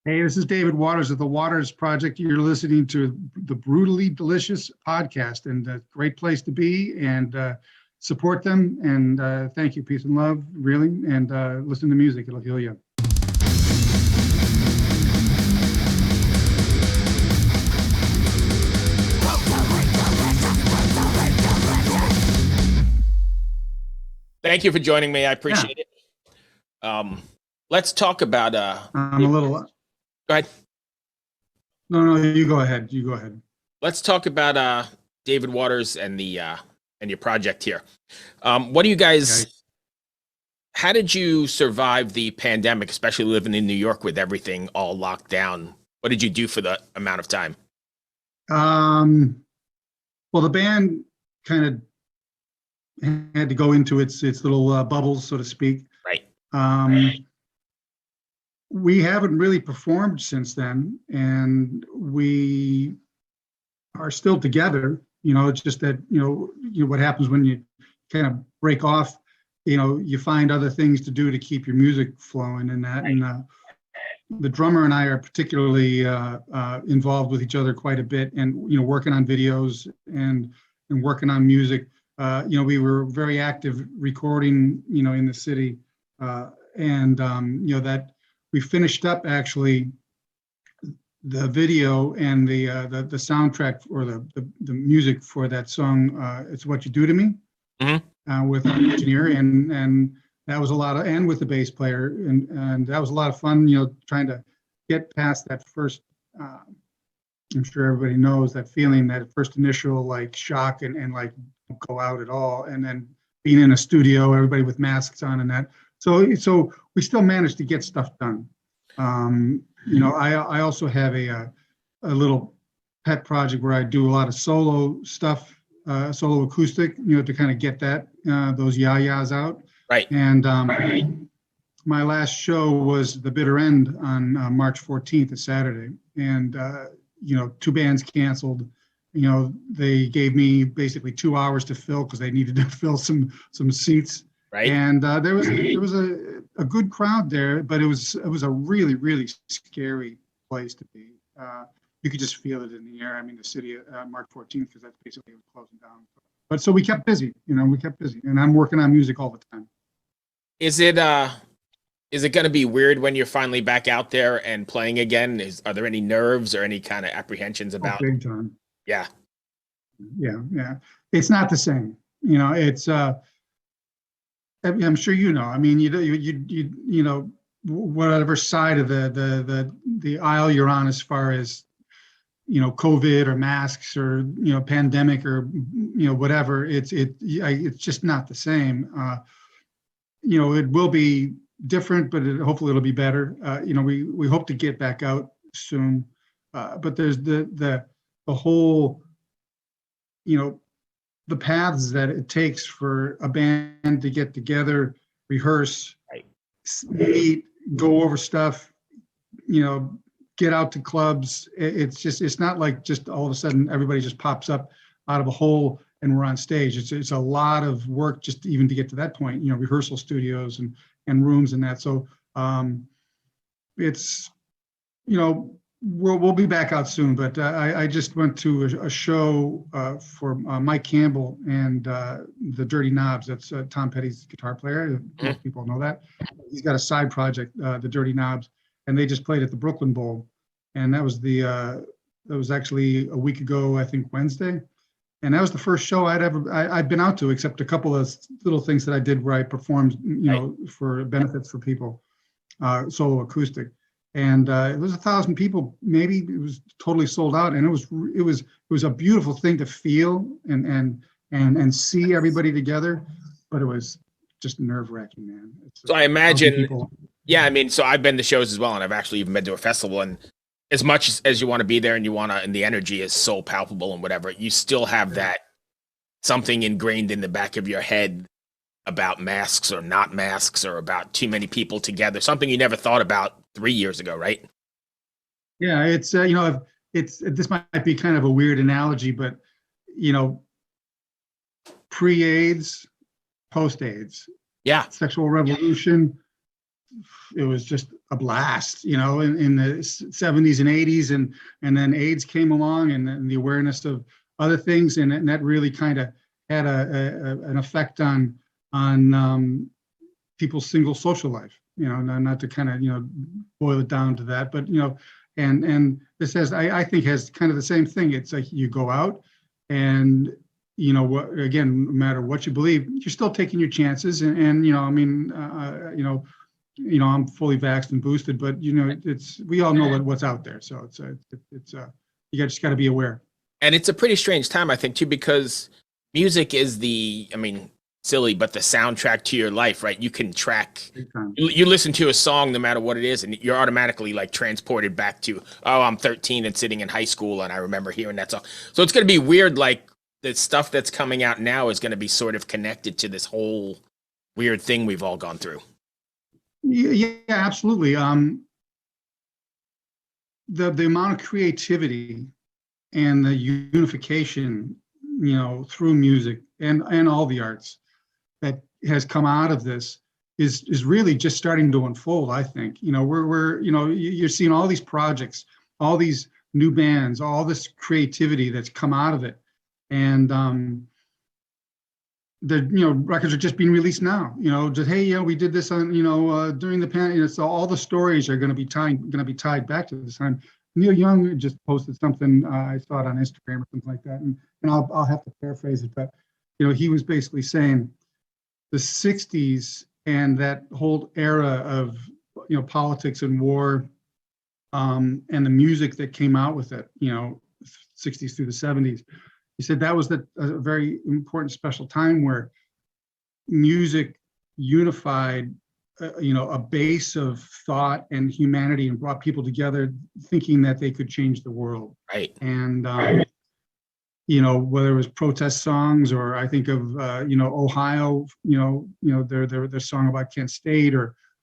Hey, this is David Waters of the Waters Project. You're listening to the Brutally Delicious podcast, and a great place to be. And support them. And thank you, peace and love, really. And listen to music; it'll heal you. Thank you for joining me. I appreciate it. Let's talk about. I'm a little. Go ahead. No, you go ahead. You go ahead. Let's talk about David Waters and the and your project here. What do you guys? Okay. How did you survive the pandemic, especially living in New York with everything all locked down? What did you do for the amount of time? Well, the band kind of had to go into its little bubbles, so to speak. Right. We haven't really performed since then, and we are still together. It's just that what happens when you kind of break off. You find other things to do to keep your music flowing, and that. And the drummer and I are particularly involved with each other quite a bit, and working on videos and working on music. We were very active recording, in the city, and that we finished up actually the video and the soundtrack or the music for that song. It's What You Do to Me, with our engineer, and that was a lot of, and with the bass player, and that was a lot of fun. Trying to get past that first. I'm sure everybody knows that feeling, that first initial like shock and like don't go out at all, and then being in a studio, everybody with masks on and that. So we still managed to get stuff done. I also have a little pet project where I do a lot of solo stuff, solo acoustic, to kind of get that those yah-yahs out. Right. And my last show was The Bitter End on March 14th, a Saturday, and two bands canceled. They gave me basically 2 hours to fill because they needed to fill some seats. Right. And there was a good crowd there, but it was a really, really scary place to be. You could just feel it in the air. I mean, the city March 14th, because that's basically it was closing down. But so we kept busy, and I'm working on music all the time. Is it going to be weird when you're finally back out there and playing again? Are there any nerves or any kind of apprehensions about? Big time. Yeah. Yeah. It's not the same. It's. I'm sure I mean, whatever side of the aisle you're on, as far as COVID or masks or pandemic or whatever, it's just not the same. It will be different, but hopefully it'll be better. We hope to get back out soon, but there's the whole the paths that it takes for a band to get together, rehearse, right, meet, go over stuff, get out to clubs. It's not like just all of a sudden everybody just pops up out of a hole and we're on stage. It's a lot of work just even to get to that point, rehearsal studios and rooms and that. So it's, we'll be back out soon, but I just went to a show for Mike Campbell and the Dirty Knobs. That's Tom Petty's guitar player. Most people know that. He's got a side project, the Dirty Knobs, and they just played at the Brooklyn Bowl, and that was actually a week ago, I think Wednesday, and that was the first show I'd been out to, except a couple of little things that I did where I performed, for benefits for people, solo acoustic. And it was 1,000 people. Maybe it was totally sold out, and it was a beautiful thing to feel and see everybody together. But it was just nerve-wracking, man. So I imagine, yeah. I mean, so I've been to shows as well, and I've actually even been to a festival. And as much as you want to be there, and the energy is so palpable and whatever, you still have that something ingrained in the back of your head about masks or not masks or about too many people together. Something you never thought about 3 years ago, right? Yeah, it's this might be kind of a weird analogy, but pre-AIDS, post-AIDS, yeah, sexual revolution, was just a blast, in the 70s and 80s, and then AIDS came along, and then the awareness of other things, and that really kind of had an effect on people's single social life. Not to kind of boil it down to that, but and this has, I think, has kind of the same thing. It's like you go out, and what, again, no matter what you believe, you're still taking your chances, and I mean, I'm fully vaxxed and boosted, but it's, we all know what's out there, so it's you just got to be aware. And it's a pretty strange time, I think, too, because music is silly, but the soundtrack to your life, right? You can track, you listen to a song no matter what it is, and you're automatically like transported back to, oh, I'm 13 and sitting in high school, and I remember hearing that song. So it's going to be weird, like the stuff that's coming out now is going to be sort of connected to this whole weird thing we've all gone through. Yeah, absolutely. The amount of creativity and the unification, through music and all the arts that has come out of this is really just starting to unfold. I think, you're seeing all these projects, all these new bands, all this creativity that's come out of it. And the records are just being released now. Just, hey, we did this on during the pandemic. So all the stories are going to be tied back to this time. Neil Young just posted something. I saw it on Instagram or something like that, and I'll have to paraphrase it, but he was basically saying the '60s and that whole era of politics and war, and the music that came out with it, '60s through the '70s. He said that was a very important, special time where music unified, a base of thought and humanity, and brought people together, thinking that they could change the world. Right. And whether it was protest songs, or I think of Ohio, their song about Kent State,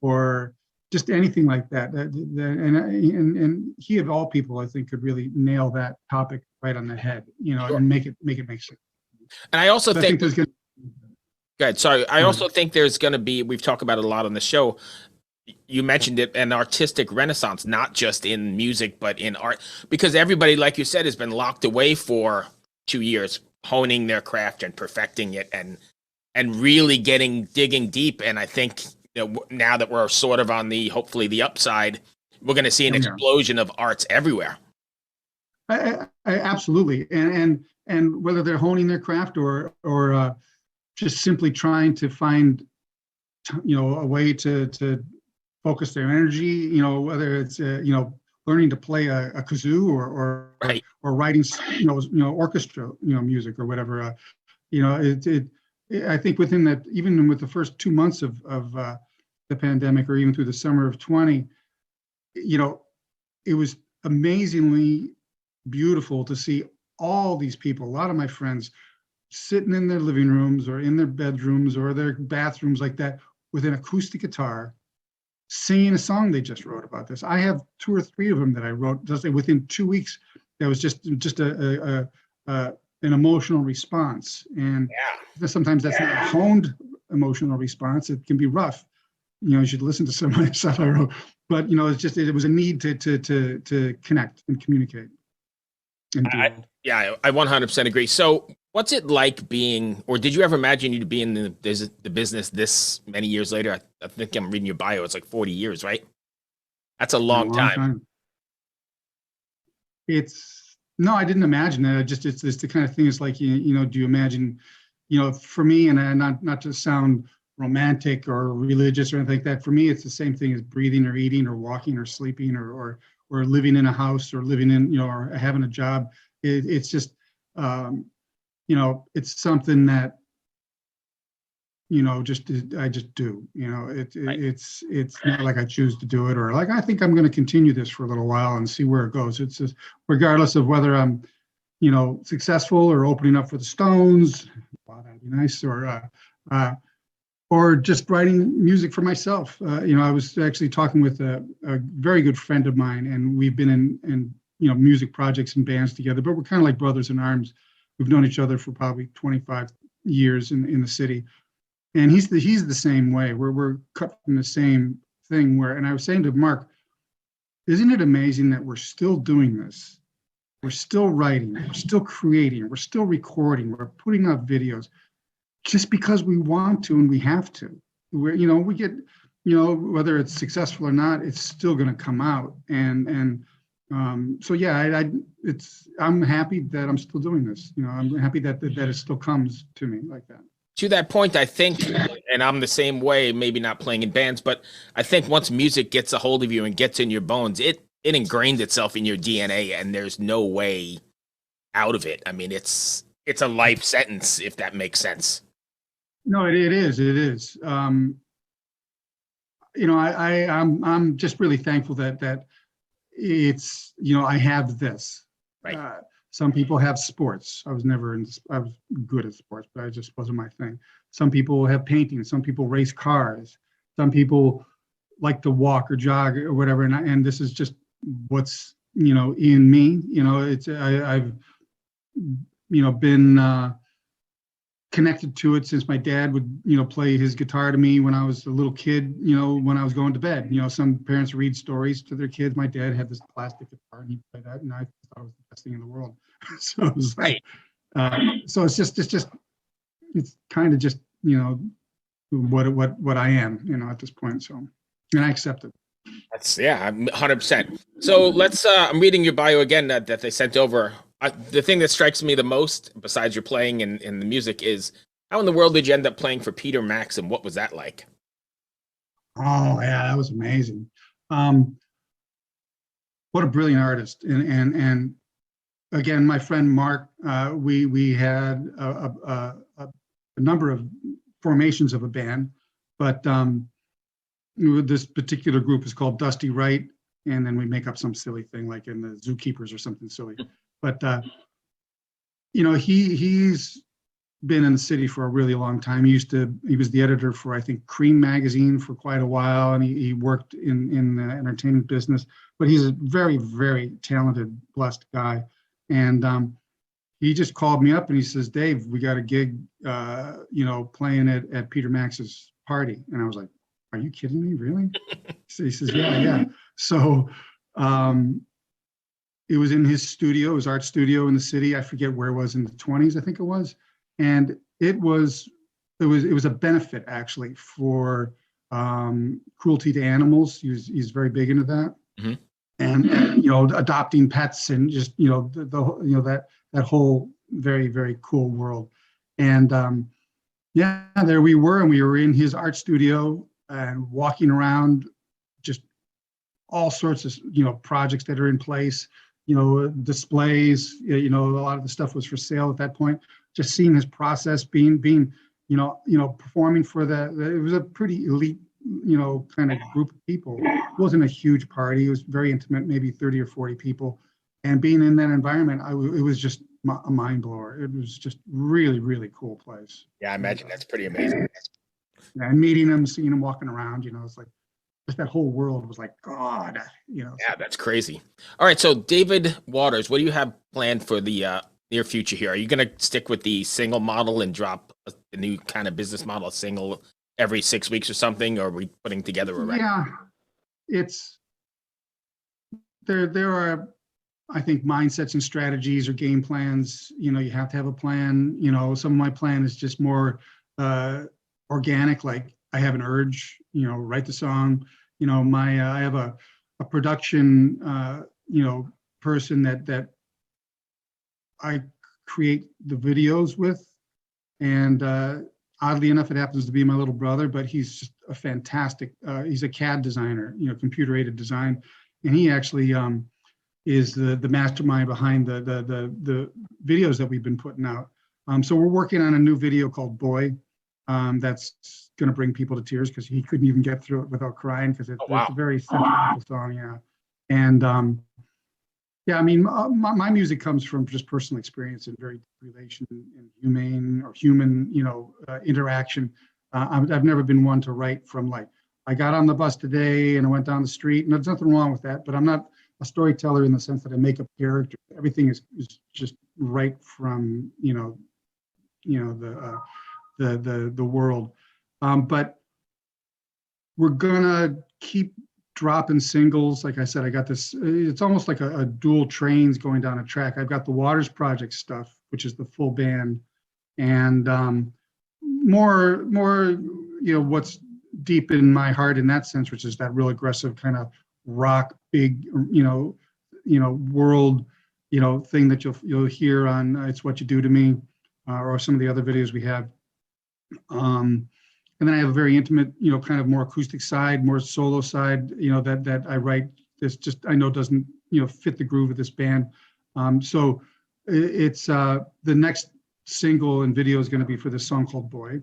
or just anything like that. And he, of all people, I think, could really nail that topic right on the head, sure, and make it make sense. And I also think there's going to. Good. Sorry. I also think there's going to be, we've talked about it a lot on the show. You mentioned it, an artistic renaissance, not just in music, but in art, because everybody, like you said, has been locked away for 2 years, honing their craft and perfecting it, and really digging deep. And I think now that we're sort of on hopefully the upside, we're going to see an explosion of arts everywhere. I absolutely. And whether they're honing their craft or just simply trying to find, a way to focus their energy, whether it's, learning to play a kazoo or right, or writing, orchestra, music or whatever. I think within that, even with the first 2 months of the pandemic, or even through the summer of 20, it was amazingly beautiful to see all these people, a lot of my friends, sitting in their living rooms or in their bedrooms or their bathrooms like that with an acoustic guitar, singing a song they just wrote about this. I have 2 or 3 of them that I wrote just within 2 weeks. That was just an emotional response. And sometimes that's not a honed emotional response. It can be rough. You should listen to somebody else I wrote. But it's just, it was a need to connect and communicate. I 100% agree. So what's it like being, or did you ever imagine you'd be in the business this many years later? I think I'm reading your bio. It's like 40 years, right? That's a long time. No, I didn't imagine that. It's the kind of thing. It's like, do you imagine, for me, and not to sound romantic or religious or anything like that. For me, it's the same thing as breathing or eating or walking or sleeping or living in a house or living in, or having a job. It's just, it's something that, I just do. It's not like I choose to do it, or like I think I'm going to continue this for a little while and see where it goes. It's just, regardless of whether I'm, successful or opening up for the Stones, wow, that'd be nice, or just writing music for myself. I was actually talking with a very good friend of mine, and we've been in music projects and bands together, but we're kind of like brothers in arms. We've known each other for probably 25 years in the city. And he's the same way. We're cut from the same thing where, and I was saying to Mark, isn't it amazing that we're still doing this? We're still writing, we're still creating, we're still recording, we're putting out videos just because we want to and we have to. We get, whether it's successful or not, it's still going to come out. So yeah, I'm happy that I'm still doing this. I'm happy that it still comes to me like that. To that point, I think, and I'm the same way, maybe not playing in bands, but I think once music gets a hold of you and gets in your bones, it ingrained itself in your DNA, and there's no way out of it. I mean, it's a life sentence, if that makes sense. No, it is. It is. I'm just really thankful that it's, I have this. Right. Some people have sports. I was good at sports, but it just wasn't my thing. Some people have painting. Some people race cars. Some people like to walk or jog or whatever. And this is just what's, in me. I've been connected to it since my dad would, play his guitar to me when I was a little kid, when I was going to bed. Some parents read stories to their kids. My dad had this plastic guitar and he played that, and I thought it was the best thing in the world. So it was like, so it's kind of just, what I am, at this point. So, and I accept it. That's, yeah, 100%. So let's, I'm reading your bio again that they sent over. The thing that strikes me the most, besides your playing and the music, is how in the world did you end up playing for Peter Max, and what was that like? Oh yeah, that was amazing. What a brilliant artist. And again, my friend Mark, we had a number of formations of a band, but this particular group is called Dusty Wright, and then we make up some silly thing like in the Zookeepers or something silly. But he's been in the city for a really long time. He was the editor for, I think, Cream magazine for quite a while, and he worked in the entertainment business. But he's a very, very talented, blessed guy. And he just called me up and he says, "Dave, we got a gig, playing at Peter Max's party." And I was like, "Are you kidding me? Really?" So he says, "Yeah." So it was in his studio, his art studio in the city. I forget where it was, in the 20s, I think it was. And it was a benefit actually for cruelty to animals. He's very big into that. Mm-hmm. And adopting pets and just that whole very, very cool world. And there we were, and we were in his art studio and walking around, just all sorts of projects that are in place, displays. A lot of the stuff was for sale at that point. Just seeing his process, being performing for it was a pretty elite kind of group of people. It wasn't a huge party. It was very intimate, maybe 30 or 40 people. And being in that environment, it was just a mind blower. It was just really, really cool place. Yeah, I imagine that's pretty amazing. And meeting him, seeing him walking around, it's like just that whole world was like, God, Yeah, that's crazy. All right, so David Waters, what do you have planned for the near future here? Are you going to stick with the single model and drop a new kind of business model, a single every 6 weeks or something, or are we putting together a record? Yeah, it's there are, I think, mindsets and strategies or game plans. You have to have a plan. Some of my plan is just more organic, like I have an urge, write the song. I have a production person that I create the videos with, and oddly enough, it happens to be my little brother, but he's just a fantastic, he's a CAD designer, computer aided design. And he actually is the mastermind behind the videos that we've been putting out. So we're working on a new video called Boy. That's going to bring people to tears because he couldn't even get through it without crying, because it's a very sentimental song. Yeah. And I mean, my music comes from just personal experience and very relation and human, interaction. I've never been one to write from like, I got on the bus today and I went down the street, and there's nothing wrong with that, but I'm not a storyteller in the sense that I make up character. Everything is just right from, the world. But we're gonna keep dropping singles. Like I said, I got this, it's almost like a dual trains going down a track. I've got the Waters Project stuff, which is the full band, and more, what's deep in my heart in that sense, which is that real aggressive kind of rock, big, world, thing that you'll hear on It's What You Do to Me, or some of the other videos we have. And then I have a very intimate, kind of more acoustic side, more solo side, that I write. This just, I know doesn't, fit the groove of this band. So it's the next single and video is going to be for this song called Boy.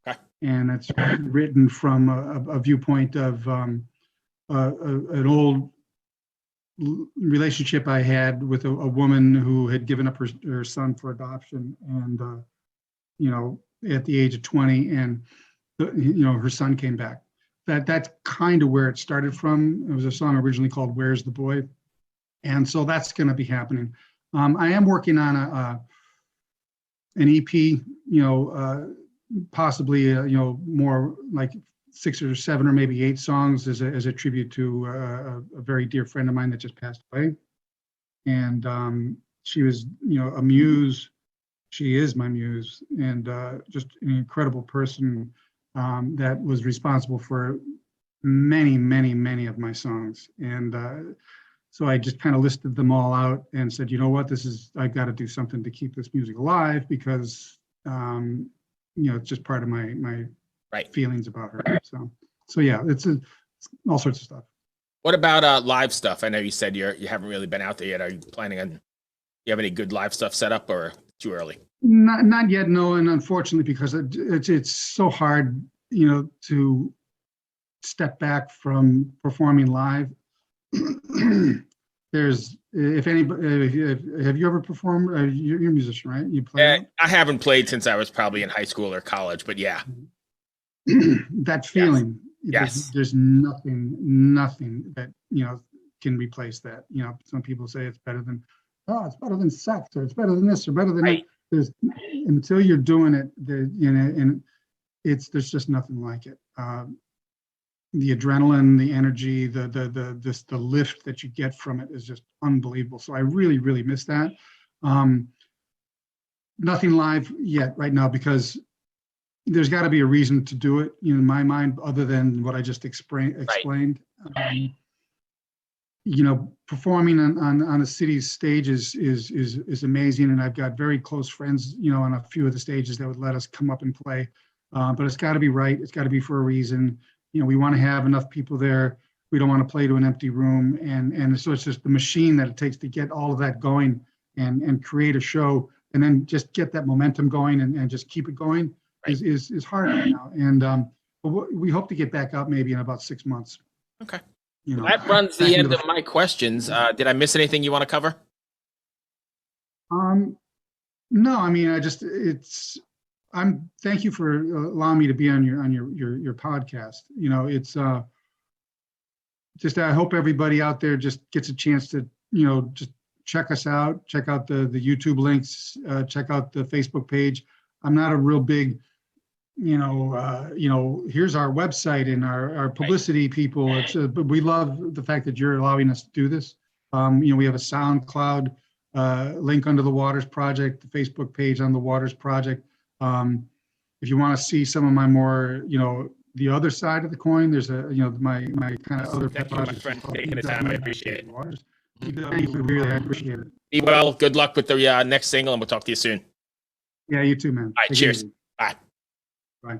Okay. And it's written from a viewpoint of an old relationship I had with a woman who had given up her son for adoption, and at the age of 20, and her son came back. That's kind of where it started from. It was a song originally called Where's the Boy? And so that's going to be happening. I am working on an EP, possibly more like 6 or 7 or maybe 8 songs as a tribute to a very dear friend of mine that just passed away. And she was, a muse. She is my muse, and just an incredible person that was responsible for many, many, many of my songs. And so I just kind of listed them all out and said, you know what, I've got to do something to keep this music alive, because it's just part of my right feelings about her. So yeah, it's all sorts of stuff. What about live stuff? I know you said you haven't really been out there yet. Are you planning on? You have any good live stuff set up, or too early? Not yet, no. And unfortunately, because it's so hard, to step back from performing live. There's, if anybody, have you ever performed? You're a musician, right? You play? I haven't played since I was probably in high school or college, but yeah. That feeling. Yes. There's nothing that, can replace that. Some people say it's better than sex, or it's better than this, or better than right. There's, until you're doing it, and there's just nothing like it. The adrenaline, the energy, the lift that you get from it is just unbelievable. So I really, really miss that. Nothing live yet right now, because there's got to be a reason to do it, in my mind, other than what I just explained. Right. Performing on a city's stage is amazing, and I've got very close friends, on a few of the stages that would let us come up and play. But it's got to be right. It's got to be for a reason. We want to have enough people there. We don't want to play to an empty room, and so it's just the machine that it takes to get all of that going and create a show, and then just get that momentum going and just keep it going. Right. is hard right now. And but we hope to get back up maybe in about 6 months. Okay. That runs the end of my questions. Did I miss anything you want to cover? No, I mean, thank you for allowing me to be on your podcast. It's just, I hope everybody out there just gets a chance to, just check us out, check out the YouTube links, check out the Facebook page. I'm not a real big, here's our website and our publicity people. But we love the fact that you're allowing us to do this. We have a SoundCloud link under the Waters Project, the Facebook page on the Waters Project. If you want to see some of my more, the other side of the coin, there's my kind of other projects. Thank you, my friend, for taking the time. I appreciate it. Thank you, really, I appreciate it. Be well. Good luck with the next single, and we'll talk to you soon. Yeah, you too, man. All right, cheers. Bye. Bye.